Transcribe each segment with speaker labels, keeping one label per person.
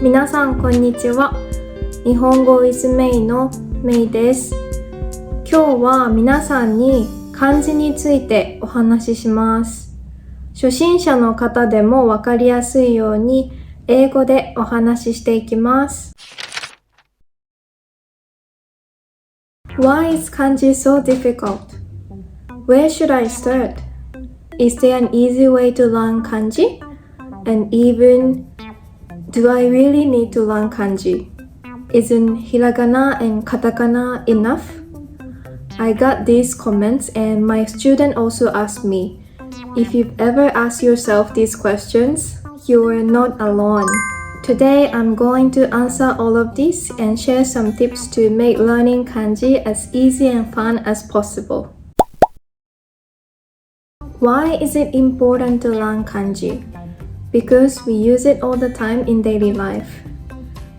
Speaker 1: みなさんこんにちは。日本語 with May の May です。今日は皆さんに漢字についてお話しします。初心者の方でもわかりやすいように英語でお話ししていきます。Why is kanji so difficult? Where should I start? Is there an easy way to learn kanji? And even, do I really need to learn kanji? Isn't hiragana and katakana enough? I got these comments and my student also asked me. If you've ever asked yourself these questions, you are not alone. Today I'm going to answer all of these and share some tips to make learning kanji as easy and fun as possible. Why is it important to learn kanji? Because we use it all the time in daily life.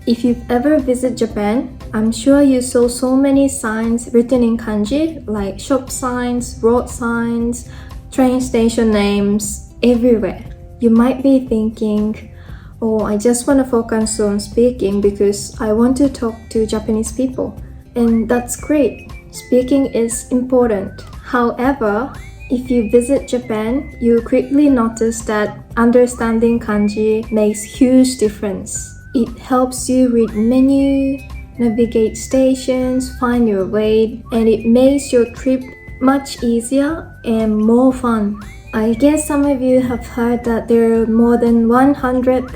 Speaker 1: If you've ever visited Japan, I'm sure you saw so many signs written in kanji like shop signs, road signs, train station names, everywhere. You might be thinking, oh, I just want to focus on speaking because I want to talk to Japanese people. And that's great. Speaking is important. However, if you visit Japan, you quickly notice that understanding kanji makes huge difference. It helps you read menu, navigate stations, find your way, and it makes your trip much easier and more fun. I guess some of you have heard that there are more than 100,000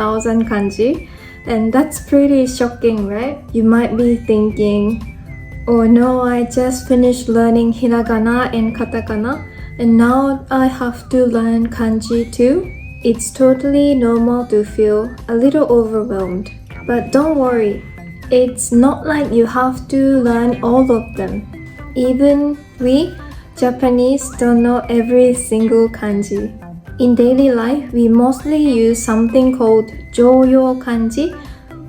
Speaker 1: kanji, and that's pretty shocking, right? You might be thinking, oh no, I just finished learning hiragana and katakana, and now I have to learn kanji too? It's totally normal to feel a little overwhelmed. But don't worry, it's not like you have to learn all of them. Even we, Japanese, don't know every single kanji. In daily life, we mostly use something called Joyo kanji,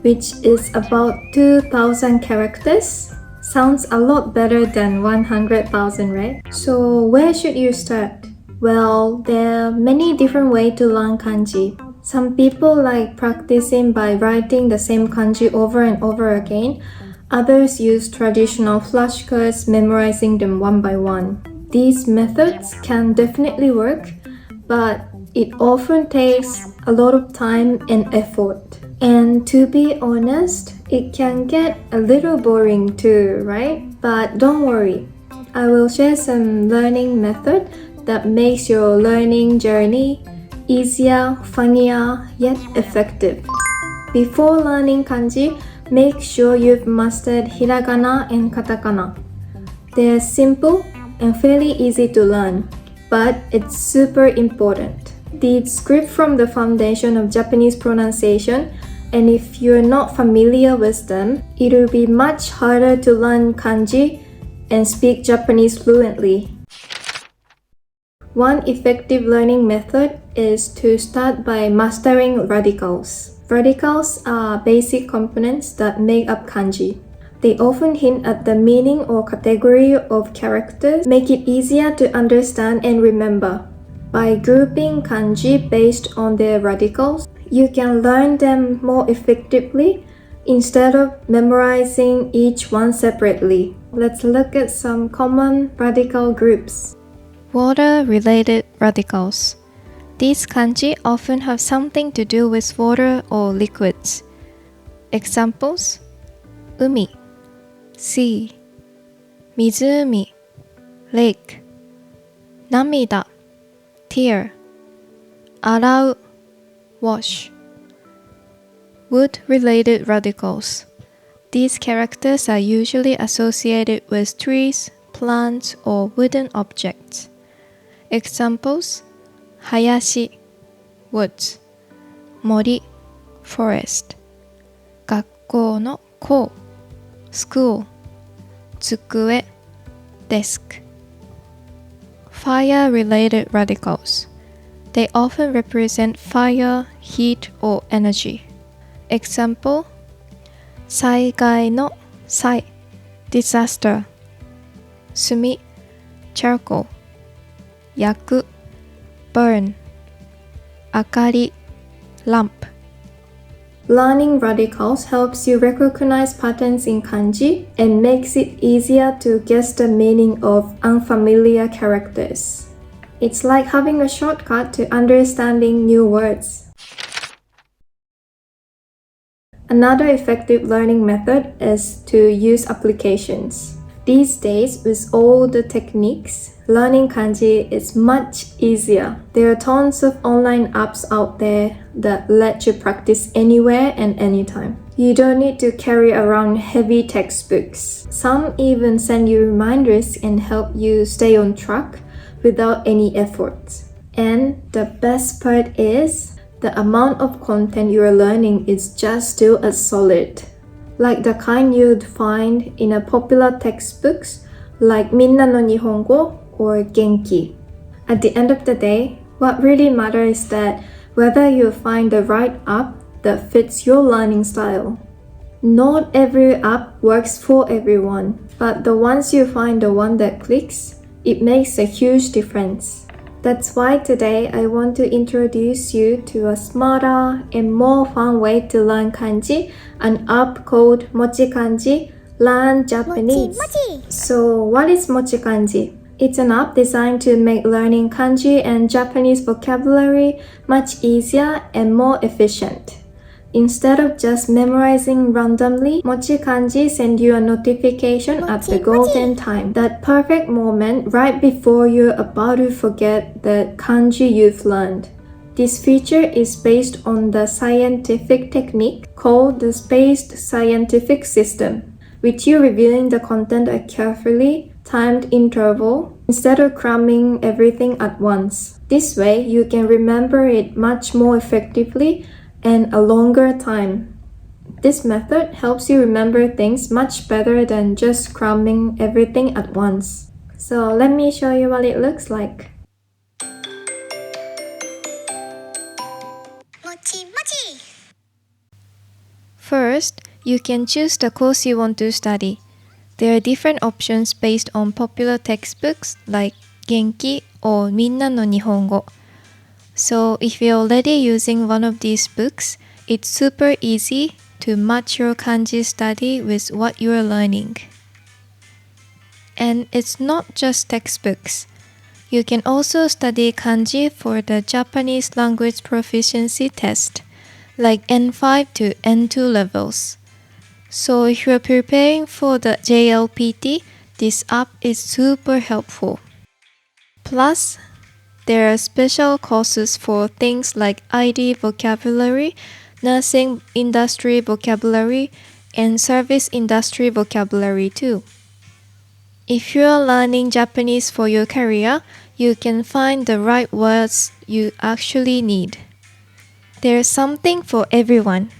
Speaker 1: which is about 2,000 characters. Sounds a lot better than 100,000, right? So where should you start? Well, there are many different ways to learn kanji. Some people like practicing by writing the same kanji over and over again. Others use traditional flashcards, memorizing them one by one. These methods can definitely work, but it often takes a lot of time and effort. And to be honest, it can get a little boring too, right? But don't worry, I will share some learning method that makes your learning journey easier, funnier, yet effective. Before learning kanji, make sure you've mastered hiragana and katakana. They're simple and fairly easy to learn, but it's super important. These script from the foundation of Japanese pronunciation, and if you're not familiar with them, it'll be much harder to learn kanji and speak Japanese fluently. One effective learning method is to start by mastering radicals. Radicals are basic components that make up kanji. They often hint at the meaning or category of characters, make it easier to understand and remember. By grouping kanji based on their radicals, you can learn them more effectively instead of memorizing each one separately. Let's look at some common radical groups.
Speaker 2: Water-related radicals. These kanji often have something to do with water or liquids. Examples: umi, sea, mizumi, lake, namida, tear, arau, wash. Wood-related radicals. These characters are usually associated with trees, plants, or wooden objects. Examples: hayashi, woods, mori, forest, 学校の校 school, 机 desk. Fire-related radicals. They often represent fire, heat, or energy. Example: 災害の災 disaster, 炭 charcoal, 焼く burn, 明かり lamp.
Speaker 1: Learning radicals helps you recognize patterns in kanji and makes it easier to guess the meaning of unfamiliar characters. It's like having a shortcut to understanding new words. Another effective learning method is to use applications. These days, with all the techniques, learning kanji is much easier. There are tons of online apps out there that let you practice anywhere and anytime. You don't need to carry around heavy textbooks. Some even send you reminders and help you stay on track without any effort. And the best part is, the amount of content you are learning is just still as solid. Like the kind you'd find in a popular textbooks like Minna no Nihongo or Genki. At the end of the day, what really matters is that whether you find the right app that fits your learning style. Not every app works for everyone, but the once you find the one that clicks, it makes a huge difference. That's why today I want to introduce you to a smarter and more fun way to learn kanji, an app called MochiKanji Learn Japanese. So what is MochiKanji? It's an app designed to make learning kanji and Japanese vocabulary much easier and more efficient. Instead of just memorizing randomly, MochiKanji sends you a notification at the golden time, that perfect moment right before you're about to forget the kanji you've learned. This feature is based on the scientific technique called the spaced scientific system, with you reviewing the content at carefully timed interval instead of cramming everything at once. This way, you can remember it much more effectively and a longer time. This method helps you remember things much better than just cramming everything at once. So let me show you what it looks like.
Speaker 2: First, you can choose the course you want to study. There are different options based on popular textbooks like Genki or Minna no Nihongo. So if you're already using one of these books, it's super easy to match your kanji study with what you're learning. And it's not just textbooks. You can also study kanji for the Japanese language proficiency test, like N5 to N2 levels. So if you're preparing for the JLPT, this app is super helpful. Plus, there are special courses for things like ID vocabulary, nursing industry vocabulary, and service industry vocabulary too. If you are learning Japanese for your career, you can find the right words you actually need. There's something for everyone.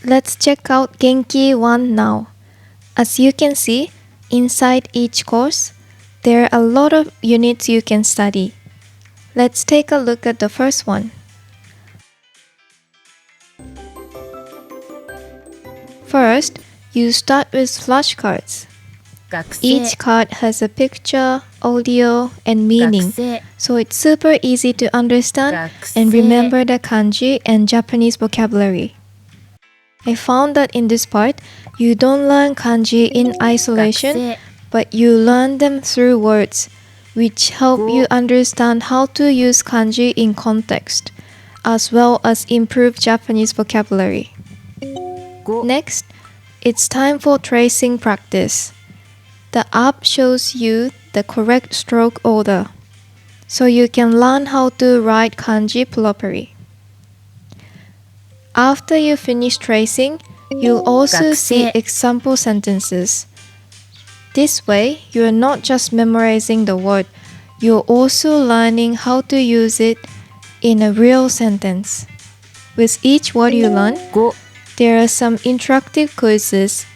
Speaker 2: Let's check out Genki 1 now. As you can see, inside each course, there are a lot of units you can study. Let's take a look at the first one. First, you start with flashcards. Each card has a picture, audio, and meaning, so it's super easy to understand and remember the kanji and Japanese vocabulary. I found that in this part, you don't learn kanji in isolation, but you learn them through words, which help you understand how to use kanji in context, as well as improve Japanese vocabulary. Next, it's time for tracing practice. The app shows you the correct stroke order, so you can learn how to write kanji properly. After you finish tracing, you'll also see example sentences. This way, you're not just memorizing the word, you're also learning how to use it in a real sentence. With each word you learn, there are some interactive quizzes,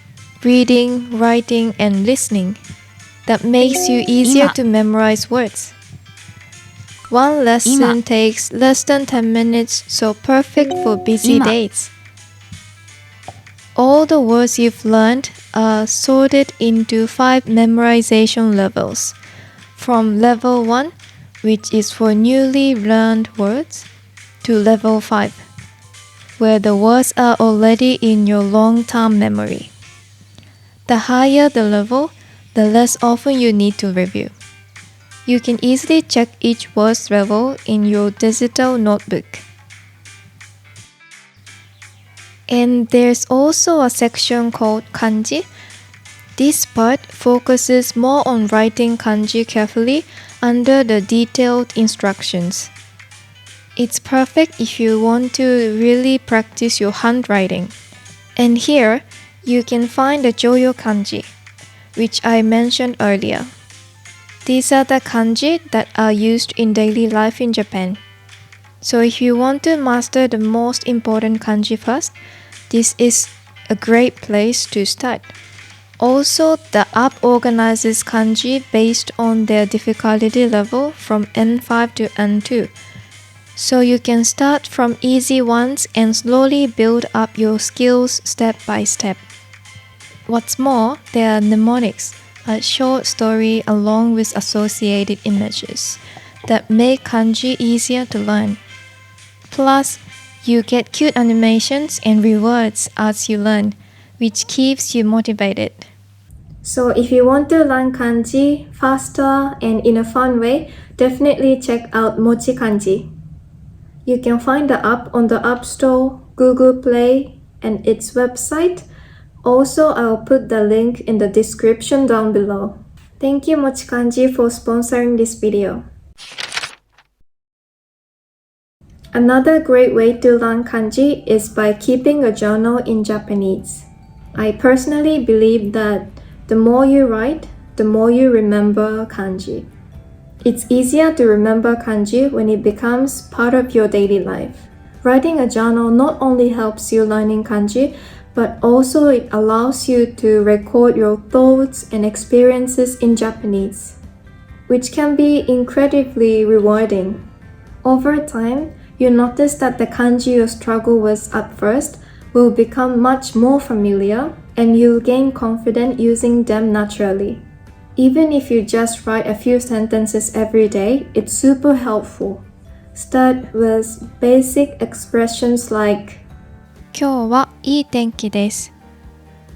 Speaker 2: reading, writing, and listening that makes you easier to memorize words. One lesson takes less than 10 minutes, so perfect for busy days. All the words you've learned are sorted into 5 memorization levels, from level 1, which is for newly learned words, to level 5. where the words are already in your long-term memory. The higher the level, the less often you need to review. You can easily check each word's level in your digital notebook. And there's also a section called Kanji. This part focuses more on writing kanji carefully under the detailed instructions. It's perfect if you want to really practice your handwriting. And here, you can find the Joyo kanji, which I mentioned earlier. These are the kanji that are used in daily life in Japan. So if you want to master the most important kanji first, this is a great place to start. Also, the app organizes kanji based on their difficulty level from N5 to N2. So you can start from easy ones and slowly build up your skills step by step. What's more, there are mnemonics, a short story along with associated images that make kanji easier to learn. Plus, you get cute animations and rewards as you learn, which keeps you motivated.
Speaker 1: So if you want to learn kanji faster and in a fun way, definitely check out MochiKanji. You can find the app on the App Store, Google Play, and its website. Also, I'll put the link in the description down below. Thank you MochiKanji for sponsoring this video. Another great way to learn kanji is by keeping a journal in Japanese. I personally believe that the more you write, the more you remember kanji. It's easier to remember kanji when it becomes part of your daily life. Writing a journal not only helps you learning kanji, but also it allows you to record your thoughts and experiences in Japanese, which can be incredibly rewarding. Over time, you notice that the kanji you struggle with at first will become much more familiar and you'll gain confidence using them naturally. Even if you just write a few sentences every day, it's super helpful. Start with basic expressions like
Speaker 2: 今日はいい天気です。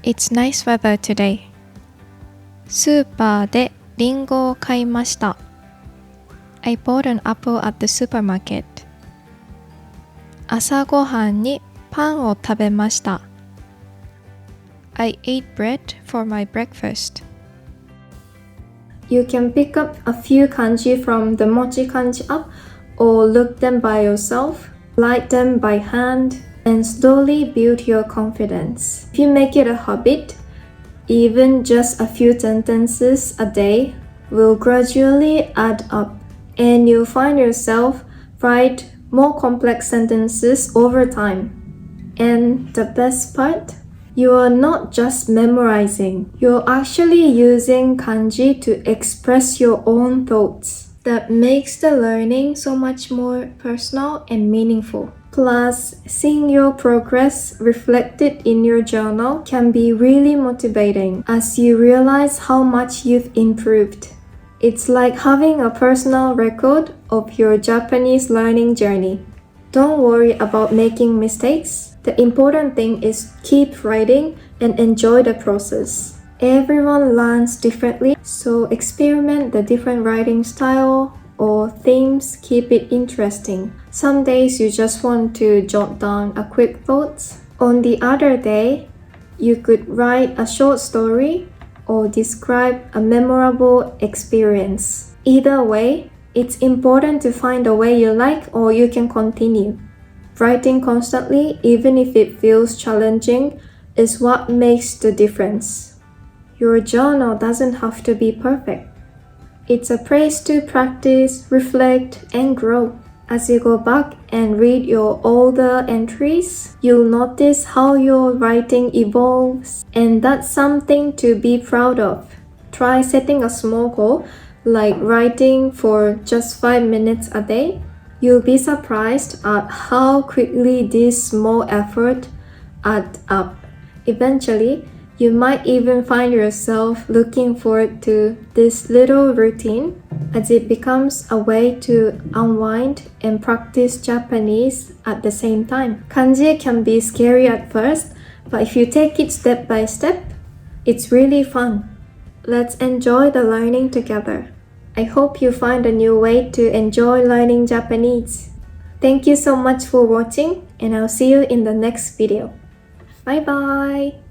Speaker 2: It's nice weather today. スーパーでリンゴを買いました。I bought an apple at the supermarket. 朝ごはんにパンを食べました。I ate bread for my breakfast.
Speaker 1: You can pick up a few kanji from the MochiKanji app or look them by yourself, write them by hand, and slowly build your confidence. If you make it a habit, even just a few sentences a day will gradually add up, and you'll find yourself write more complex sentences over time. And the best part? You are not just memorizing, you're actually using kanji to express your own thoughts. That makes the learning so much more personal and meaningful. Plus, seeing your progress reflected in your journal can be really motivating as you realize how much you've improved. It's like having a personal record of your Japanese learning journey. Don't worry about making mistakes. The important thing is keep writing and enjoy the process. Everyone learns differently, so experiment the different writing style or themes, keep it interesting. Some days you just want to jot down a quick thoughts. On the other day, you could write a short story or describe a memorable experience. Either way, it's important to find a way you like or you can continue. Writing constantly, even if it feels challenging, is what makes the difference. Your journal doesn't have to be perfect. It's a place to practice, reflect, and grow. As you go back and read your older entries, you'll notice how your writing evolves, and that's something to be proud of. Try setting a small goal, like writing for just 5 minutes a day. You'll be surprised at how quickly this small effort adds up. Eventually, You might even find yourself looking forward to this little routine as it becomes a way to unwind and practice Japanese at the same time. Kanji can be scary at first, but if you take it step by step, it's really fun. Let's enjoy the learning together. I hope you find a new way to enjoy learning Japanese. Thank you so much for watching, and I'll see you in the next video. Bye bye!